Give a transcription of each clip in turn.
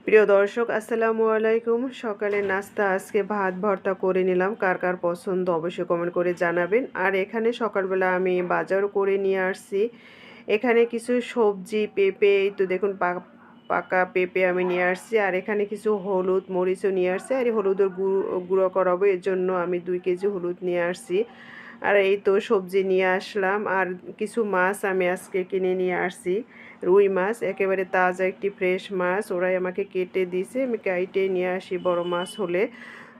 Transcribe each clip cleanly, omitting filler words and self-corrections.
প্রিয় দর্শক আসসালামু আলাইকুম। সকালের নাস্তা আজকে ভাত ভর্তা করে নিলাম। কার কার পছন্দ অবশ্যই কমেন্ট করে জানাবেন। আর এখানে সকালবেলা আমি বাজারও করে নিয়ে আসছি। এখানে কিছু সবজি পেঁপে, এই তো দেখুন পাকা পেঁপে আমি নিয়ে আসছি। আর এখানে কিছু হলুদ মরিচও নিয়ে আসছি। আর এই হলুদের গুঁড়ো করাবো, এর জন্য আমি 2 কেজি হলুদ নিয়ে আসছি। আর এই তো সবজি নিয়ে আসলাম। আর কিছু মাছ আমি আজকে কিনে নিয়ে আসছি। রুই মাছ, একেবারে তাজা একটি ফ্রেশ মাছ, ওরাই আমাকে কেটে দিয়েছে, আমি কেটে নিয়ে আসি বড় মাছ হলে।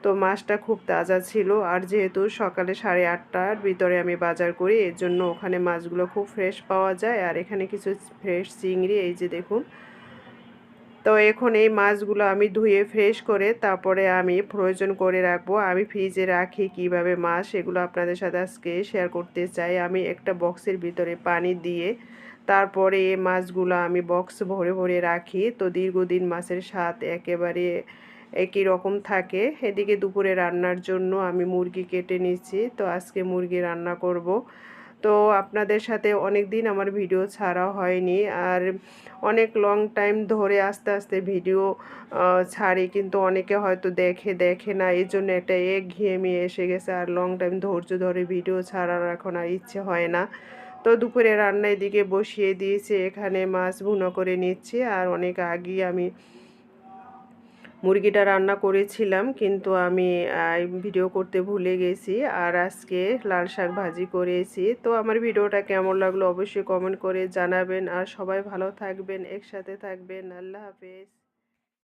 তো মাছটা খুব তাজা ছিল। আর যেহেতু সকালে 8:30টার ভিতরে আমি বাজার করি, এর জন্য ওখানে মাছগুলো খুব ফ্রেশ পাওয়া যায়। আর এখানে কিছু ফ্রেশ চিংড়ি, এই যে দেখুন। তো এখন এই মাছগুলো আমি ধুয়ে ফ্রেশ করে তারপরে আমি প্রয়োজন করে রাখবো। আমি ফ্রিজে রাখি কিভাবে মাছ, সেগুলো আপনাদের সাথে আজকে শেয়ার করতে চাই। আমি একটা বক্সের ভিতরে পানি দিয়ে তারপরে এই মাছগুলো আমি বক্স ভরে ভরে রাখি। তো দীর্ঘদিন মাছের স্বাদ একেবারে একই রকম থাকে। এদিকে দুপুরে রান্নার জন্য আমি মুরগি কেটে নিচ্ছি। তো আজকে মুরগি রান্না করব। তো আপনাদের সাথে অনেক দিন আমার ভিডিও ছাড়া হয়নি। আর অনেক লং টাইম ধরে আস্তে আস্তে ভিডিও ছাড়ি, কিন্তু অনেকে হয়তো দেখে না, এই জন্য একটা একঘেয়েমি এসে গেছে। আর লং টাইম ধৈর্য ধরে ভিডিও ছাড়ার এখন আর ইচ্ছে হয় না। তো দুপুরে রান্না এদিকে বসিয়ে দিয়েছি, এখানে মাছ ভুনা করে নিচ্ছি। আর অনেক আগেই আমি মুরগিটা রান্না করেছিলাম, কিন্তু আমি ভিডিও করতে ভুলে গেছি। আর আজকে লাল শাক ভাজি করেছি। তো আমার ভিডিওটা কেমন লাগলো অবশ্যই কমেন্ট করে জানাবেন। আর সবাই ভালো থাকবেন, একসাথে থাকবেন। আল্লাহ হাফেজ।